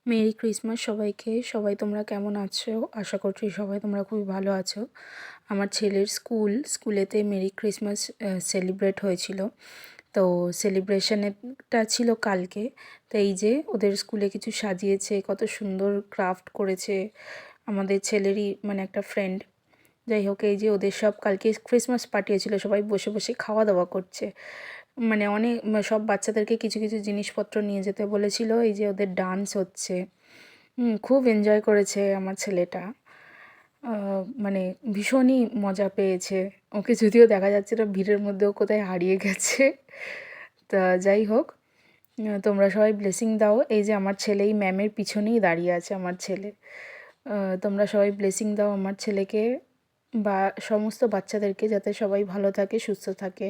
Merry Christmas সবাইকে। সবাই তোমরা কেমন আছো? আশা করছি সবাই তোমরা খুবই ভালো আছো। আমার ছেলের স্কুলেতে মেরি ক্রিসমাস সেলিব্রেট হয়েছিল। তো সেলিব্রেশনেরটা ছিল কালকে। তো এই যে ওদের স্কুলে কিছু সাজিয়েছে, কত সুন্দর ক্রাফট করেছে আমাদের ছেলেরই মানে একটা ফ্রেন্ড। যাই হোক, এই যে ওদের সব কালকে ক্রিসমাস পার্টি হয়েছিল, সবাই বসে বসে খাওয়া দাওয়া করছে। মানে অনেক সব বাচ্চাদেরকে কিছু কিছু জিনিসপত্র নিয়ে যেতে বলেছিল। এই যে ওদের ডান্স হচ্ছে, খুব এনজয় করেছে আমার ছেলেটা। মানে ভীষণই মজা পেয়েছে। ওকে যদিও দেখা যাচ্ছিল ভিড়ের মধ্যেও কোথায় হারিয়ে গেছে। তা যাই হোক, তোমরা সবাই ব্লেসিং দাও। এই যে আমার ছেলে এই ম্যামের পিছনেই দাঁড়িয়ে আছে আমার ছেলে। তোমরা সবাই ব্লেসিং দাও আমার ছেলেকে বা সমস্ত বাচ্চাদেরকে, যাতে সবাই ভালো থাকে, সুস্থ থাকে।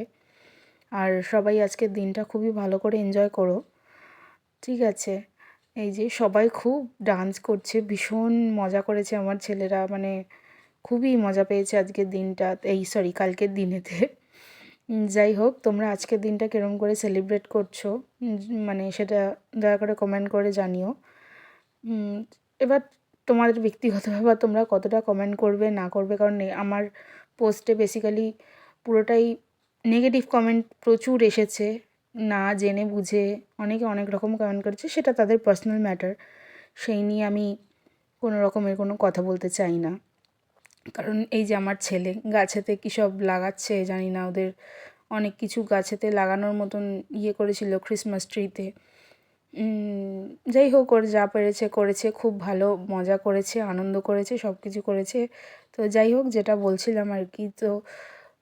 আর সবাই আজকের দিনটা খুবই ভালো করে এনজয় করো, ঠিক আছে? এই যে সবাই খুব ডান্স করছে, ভীষণ মজা করেছে আমার ছেলেরা, মানে খুবই মজা পেয়েছে আজকের দিনটা, কালকের দিনেতে। যাই হোক, তোমরা আজকের দিনটা কীরকম করে সেলিব্রেট করছো, মানে সেটা দয়া করে কমেন্ট করে জানিও। এবার তোমাদের ব্যক্তিগতভাবে তোমরা কতটা কমেন্ট করবে না করবে, কারণ আমার পোস্টে বেসিক্যালি পুরোটাই নেগেটিভ কমেন্ট প্রচুর এসেছে। না জেনে বুঝে অনেকে অনেক রকম কমেন্ট করেছে, সেটা তাদের পার্সোনাল ম্যাটার। সেই নিয়ে আমি কোনো রকমের কোনো কথা বলতে চাই না। কারণ এই যে আমার ছেলে গাছেতে কী সব লাগাচ্ছে জানি না, ওদের অনেক কিছু গাছেতে লাগানোর মতন ইয়ে করেছিল ক্রিসমাস ট্রিতে। যাই হোক, ওর যা পেরেছে করেছে, খুব ভালো মজা করেছে, আনন্দ করেছে, সব কিছু করেছে। তো যাই হোক, যেটা বলছিলাম আর কি, তো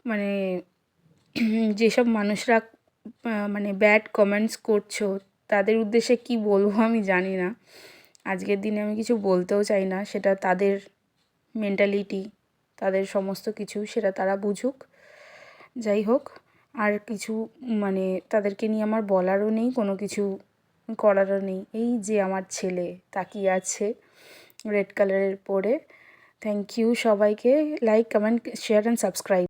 মানে যেসব মানুষরা মানে ব্যাড কমেন্টস করছো, তাদের উদ্দেশ্যে কি বলবো আমি জানি না। আজকের দিনে আমি কিছু বলতেও চাই না, সেটা তাদের মেন্টালিটি, তাদের সমস্ত কিছু সেটা তারা বুঝুক। যাই হোক, আর কিছু মানে তাদেরকে নিয়ে আমার বলারও নেই, কোনো কিছু করারও নেই। এই যে আমার ছেলে তাকিয়ে আছে রেড কালারের পরে। থ্যাংক ইউ সবাইকে। Like, comment, share and subscribe.